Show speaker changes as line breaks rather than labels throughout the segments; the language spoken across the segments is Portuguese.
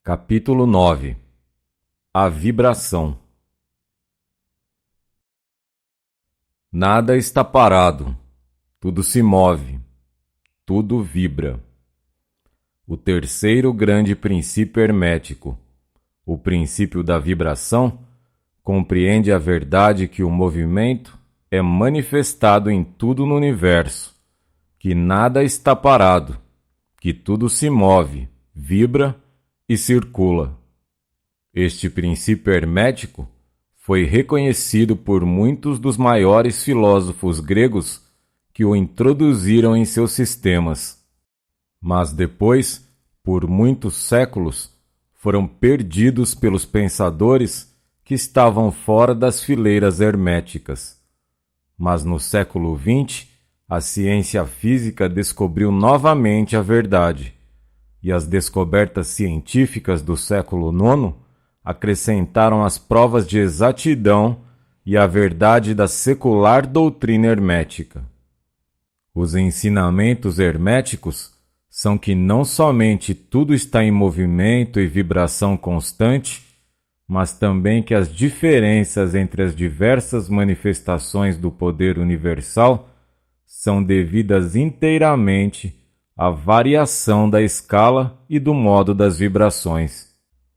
Capítulo 9. A vibração. Nada está parado, tudo se move, tudo vibra. O terceiro grande princípio hermético, o princípio da vibração, compreende a verdade que o movimento é manifestado em tudo no universo, que nada está parado, que tudo se move, vibra e circula. Este princípio hermético foi reconhecido por muitos dos maiores filósofos gregos que o introduziram em seus sistemas. Mas depois, por muitos séculos, foram perdidos pelos pensadores que estavam fora das fileiras herméticas. Mas no século XX, a ciência física descobriu novamente a verdade, e as descobertas científicas do século IX acrescentaram as provas de exatidão e a verdade da secular doutrina hermética. Os ensinamentos herméticos são que não somente tudo está em movimento e vibração constante, mas também que as diferenças entre as diversas manifestações do poder universal são devidas inteiramente à variação da escala e do modo das vibrações.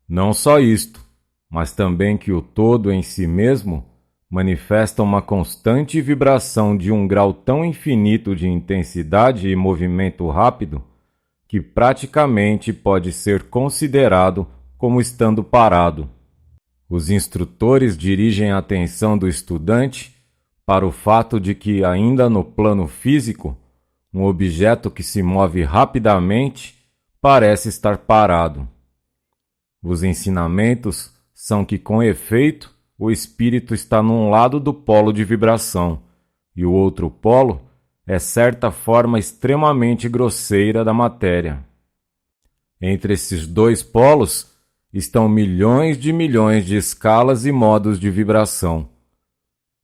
Não só isto, mas também que o todo em si mesmo manifesta uma constante vibração de um grau tão infinito de intensidade e movimento rápido que praticamente pode ser considerado como estando parado. Os instrutores dirigem a atenção do estudante para o fato de que, ainda no plano físico, um objeto que se move rapidamente parece estar parado. Os ensinamentos são que, com efeito, o espírito está num lado do polo de vibração, e o outro polo é certa forma extremamente grosseira da matéria. Entre esses dois polos estão milhões de escalas e modos de vibração.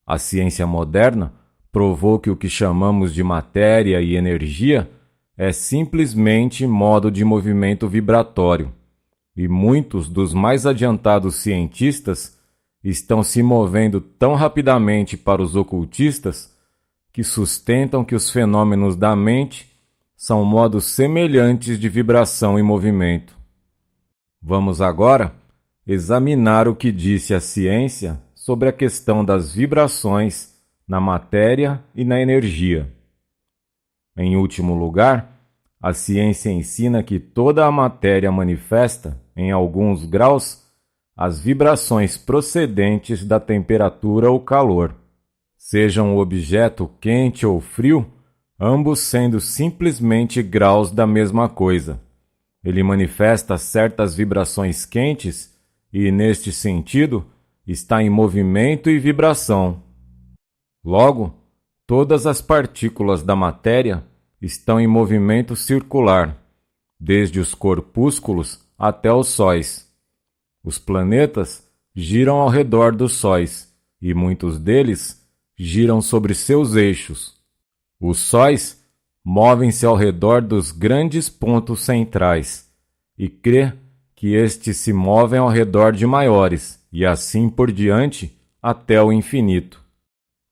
A ciência moderna provou que o que chamamos de matéria e energia é simplesmente modo de movimento vibratório, e muitos dos mais adiantados cientistas estão se movendo tão rapidamente para os ocultistas que sustentam que os fenômenos da mente são modos semelhantes de vibração e movimento. Vamos agora examinar o que disse a ciência sobre a questão das vibrações na matéria e na energia. Em último lugar, a ciência ensina que toda a matéria manifesta, em alguns graus, as vibrações procedentes da temperatura ou calor. Sejam o objeto quente ou frio, ambos sendo simplesmente graus da mesma coisa. Ele manifesta certas vibrações quentes e, neste sentido, está em movimento e vibração. Logo, todas as partículas da matéria estão em movimento circular, desde os corpúsculos até os sóis. Os planetas giram ao redor dos sóis, e muitos deles giram sobre seus eixos. Os sóis movem-se ao redor dos grandes pontos centrais, e crê que estes se movem ao redor de maiores, e assim por diante até o infinito.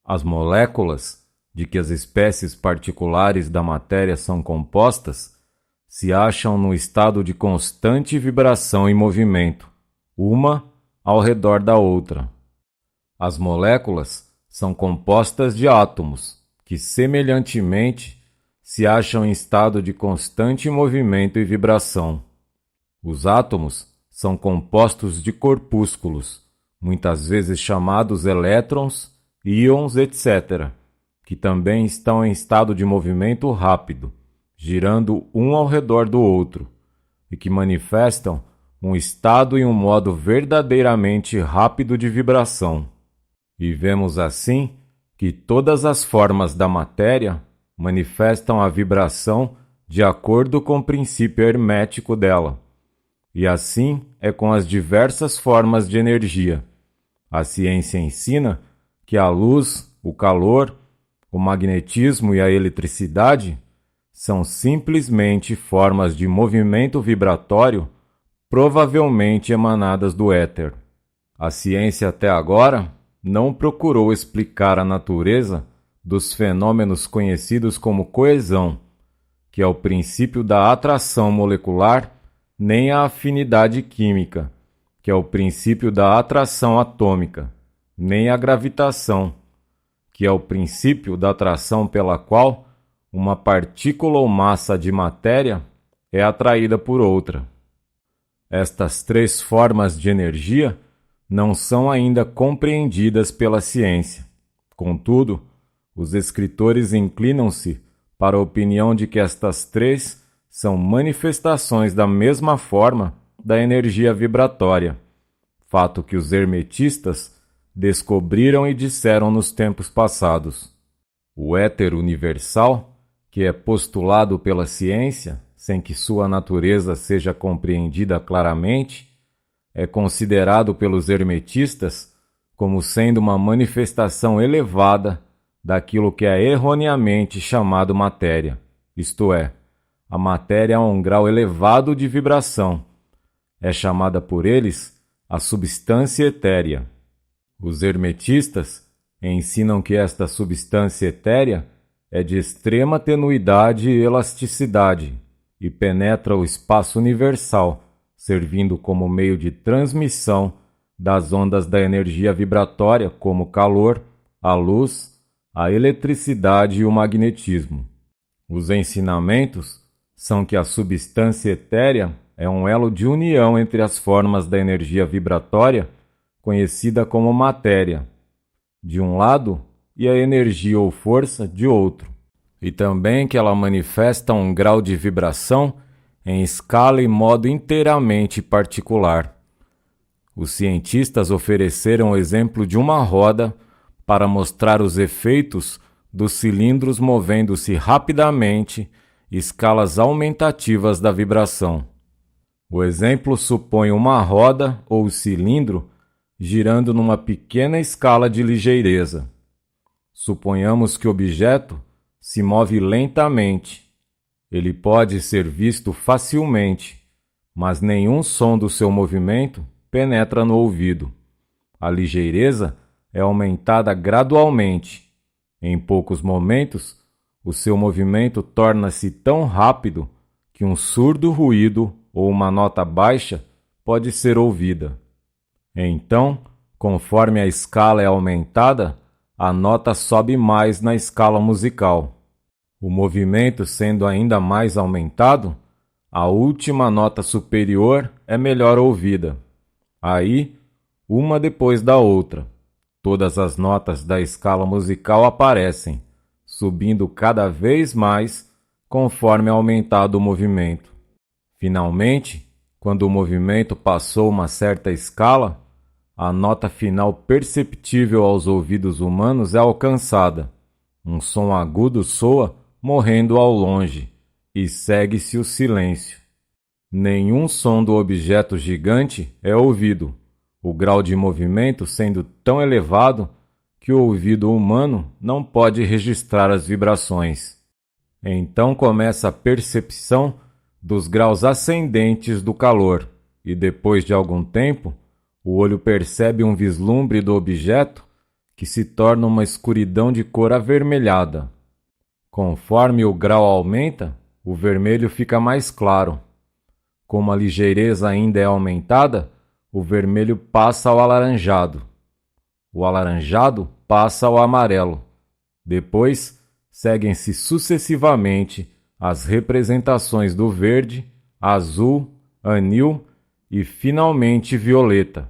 As moléculas, de que as espécies particulares da matéria são compostas, se acham no estado de constante vibração e movimento, uma ao redor da outra. As moléculas são compostas de átomos, que semelhantemente se acham em estado de constante movimento e vibração. Os átomos são compostos de corpúsculos, muitas vezes chamados elétrons, íons, etc., que também estão em estado de movimento rápido, girando um ao redor do outro, e que manifestam um estado e um modo verdadeiramente rápido de vibração. E vemos assim que todas as formas da matéria manifestam a vibração de acordo com o princípio hermético dela. E assim é com as diversas formas de energia. A ciência ensina que a luz, o calor, o magnetismo e a eletricidade são simplesmente formas de movimento vibratório provavelmente emanadas do éter. A ciência até agora não procurou explicar a natureza dos fenômenos conhecidos como coesão, que é o princípio da atração molecular, nem a afinidade química, que é o princípio da atração atômica, nem a gravitação, que é o princípio da atração pela qual uma partícula ou massa de matéria é atraída por outra. Estas três formas de energia não são ainda compreendidas pela ciência. Contudo, os escritores inclinam-se para a opinião de que estas três são manifestações da mesma forma da energia vibratória, fato que os hermetistas descobriram e disseram nos tempos passados. O éter universal, que é postulado pela ciência, sem que sua natureza seja compreendida claramente, é considerado pelos hermetistas como sendo uma manifestação elevada daquilo que é erroneamente chamado matéria, isto é, a matéria a um grau elevado de vibração. É chamada por eles a substância etérea. Os hermetistas ensinam que esta substância etérea é de extrema tenuidade e elasticidade e penetra o espaço universal, servindo como meio de transmissão das ondas da energia vibratória, como o calor, a luz, a eletricidade e o magnetismo. Os ensinamentos são que a substância etérea é um elo de união entre as formas da energia vibratória, conhecida como matéria, de um lado, e a energia ou força, de outro, e também que ela manifesta um grau de vibração em escala e modo inteiramente particular. Os cientistas ofereceram o exemplo de uma roda para mostrar os efeitos dos cilindros movendo-se rapidamente, escalas aumentativas da vibração. O exemplo supõe uma roda ou cilindro girando numa pequena escala de ligeireza. Suponhamos que o objeto se move lentamente. Ele pode ser visto facilmente, mas nenhum som do seu movimento penetra no ouvido. A ligeireza é aumentada gradualmente. Em poucos momentos, o seu movimento torna-se tão rápido que um surdo ruído ou uma nota baixa pode ser ouvida. Então, conforme a escala é aumentada, a nota sobe mais na escala musical. O movimento sendo ainda mais aumentado, a última nota superior é melhor ouvida. Aí, uma depois da outra, todas as notas da escala musical aparecem, subindo cada vez mais conforme é aumentado o movimento. Finalmente, quando o movimento passou uma certa escala, a nota final perceptível aos ouvidos humanos é alcançada. Um som agudo soa morrendo ao longe, e segue-se o silêncio. Nenhum som do objeto gigante é ouvido, o grau de movimento sendo tão elevado que o ouvido humano não pode registrar as vibrações. Então começa a percepção dos graus ascendentes do calor, e depois de algum tempo, o olho percebe um vislumbre do objeto que se torna uma escuridão de cor avermelhada. Conforme o grau aumenta, o vermelho fica mais claro. Como a ligeireza ainda é aumentada, o vermelho passa ao alaranjado. O alaranjado passa ao amarelo. Depois, seguem-se sucessivamente as representações do verde, azul, anil e finalmente violeta,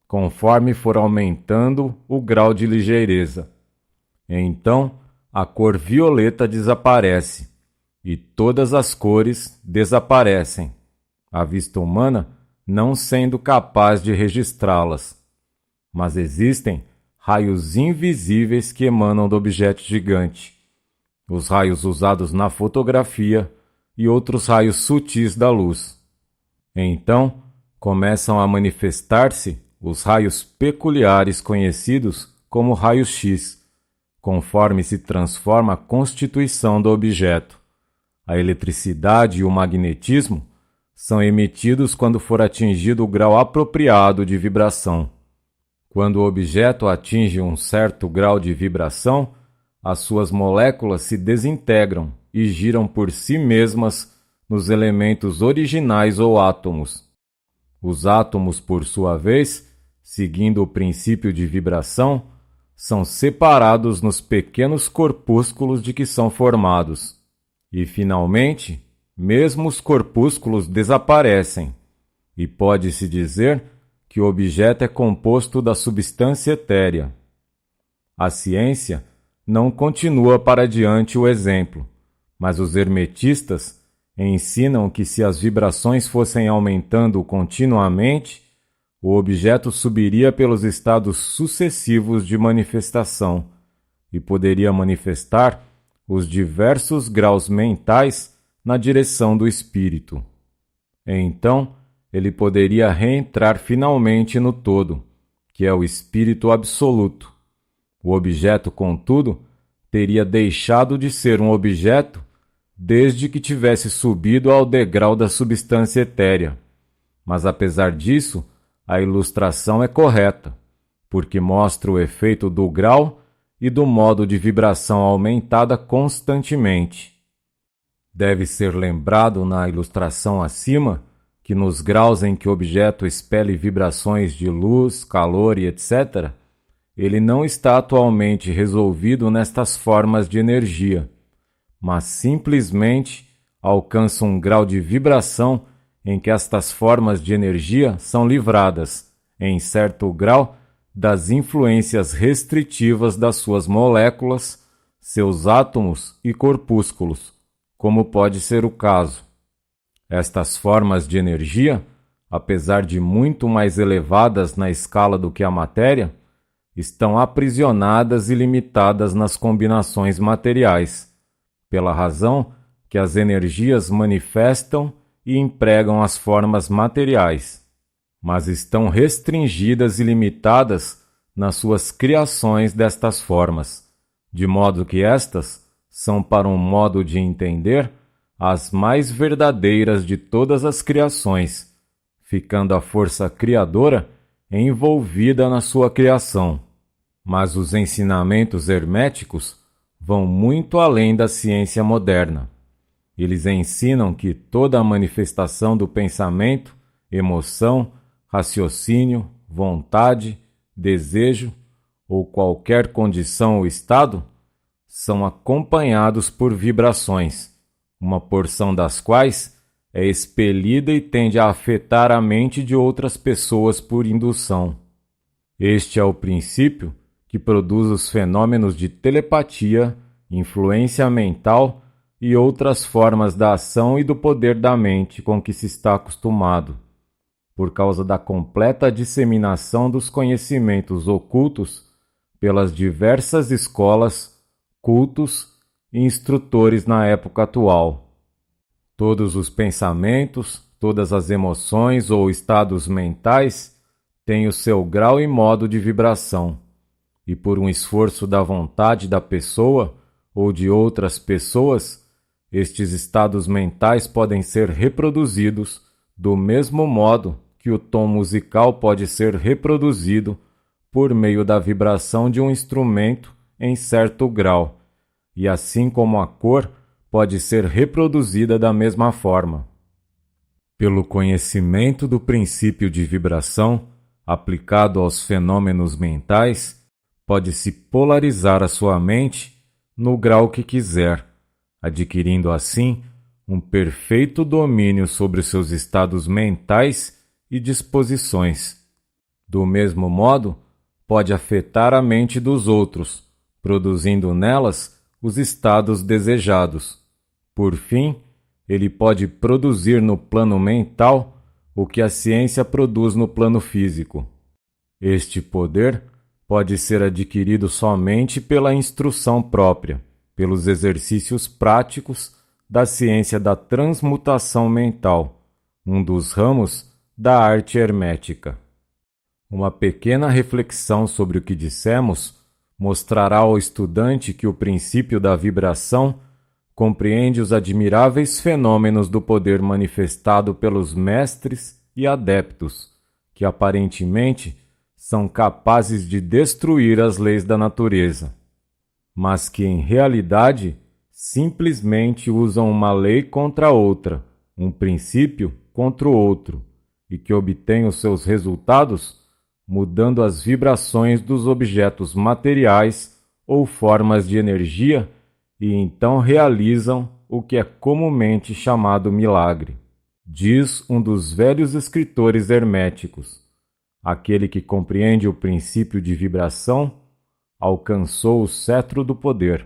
conforme for aumentando o grau de ligeireza. Então, a cor violeta desaparece e todas as cores desaparecem, a vista humana não sendo capaz de registrá-las. Mas existem raios invisíveis que emanam do objeto gigante, os raios usados na fotografia e outros raios sutis da luz. Então, começam a manifestar-se os raios peculiares conhecidos como raios-x, conforme se transforma a constituição do objeto. A eletricidade e o magnetismo são emitidos quando for atingido o grau apropriado de vibração. Quando o objeto atinge um certo grau de vibração, as suas moléculas se desintegram e giram por si mesmas nos elementos originais ou átomos. Os átomos, por sua vez, seguindo o princípio de vibração, são separados nos pequenos corpúsculos de que são formados. E, finalmente, mesmo os corpúsculos desaparecem, e pode-se dizer que o objeto é composto da substância etérea. A ciência não continua para diante o exemplo, mas os hermetistas ensinam que se as vibrações fossem aumentando continuamente, o objeto subiria pelos estados sucessivos de manifestação e poderia manifestar os diversos graus mentais na direção do espírito. Então, ele poderia reentrar finalmente no todo, que é o espírito absoluto. O objeto, contudo, teria deixado de ser um objeto desde que tivesse subido ao degrau da substância etérea. Mas, apesar disso, a ilustração é correta, porque mostra o efeito do grau e do modo de vibração aumentada constantemente. Deve ser lembrado na ilustração acima que nos graus em que o objeto expele vibrações de luz, calor e etc., ele não está atualmente resolvido nestas formas de energia, mas simplesmente alcança um grau de vibração em que estas formas de energia são livradas, em certo grau, das influências restritivas das suas moléculas, seus átomos e corpúsculos, como pode ser o caso. Estas formas de energia, apesar de muito mais elevadas na escala do que a matéria, estão aprisionadas e limitadas nas combinações materiais, pela razão que as energias manifestam e empregam as formas materiais, mas estão restringidas e limitadas nas suas criações destas formas, de modo que estas são, para um modo de entender, as mais verdadeiras de todas as criações, ficando a força criadora envolvida na sua criação. Mas os ensinamentos herméticos vão muito além da ciência moderna. Eles ensinam que toda a manifestação do pensamento, emoção, raciocínio, vontade, desejo ou qualquer condição ou estado são acompanhados por vibrações, uma porção das quais é expelida e tende a afetar a mente de outras pessoas por indução. Este é o princípio que produz os fenômenos de telepatia, influência mental e outras formas da ação e do poder da mente com que se está acostumado, por causa da completa disseminação dos conhecimentos ocultos pelas diversas escolas, cultos e instrutores na época atual. Todos os pensamentos, todas as emoções ou estados mentais têm o seu grau e modo de vibração, e por um esforço da vontade da pessoa ou de outras pessoas, estes estados mentais podem ser reproduzidos do mesmo modo que o tom musical pode ser reproduzido por meio da vibração de um instrumento em certo grau, e assim como a cor pode ser reproduzida da mesma forma. Pelo conhecimento do princípio de vibração aplicado aos fenômenos mentais, pode-se polarizar a sua mente no grau que quiser, adquirindo assim um perfeito domínio sobre os seus estados mentais e disposições. Do mesmo modo, pode afetar a mente dos outros, produzindo nelas os estados desejados. Por fim, ele pode produzir no plano mental o que a ciência produz no plano físico. Este poder pode ser adquirido somente pela instrução própria, pelos exercícios práticos da ciência da transmutação mental, um dos ramos da arte hermética. Uma pequena reflexão sobre o que dissemos mostrará ao estudante que o princípio da vibração compreende os admiráveis fenômenos do poder manifestado pelos mestres e adeptos, que aparentemente são capazes de destruir as leis da natureza, mas que em realidade simplesmente usam uma lei contra outra, um princípio contra o outro, e que obtêm os seus resultados mudando as vibrações dos objetos materiais ou formas de energia e então realizam o que é comumente chamado milagre. Diz um dos velhos escritores herméticos: aquele que compreende o princípio de vibração alcançou o cetro do poder.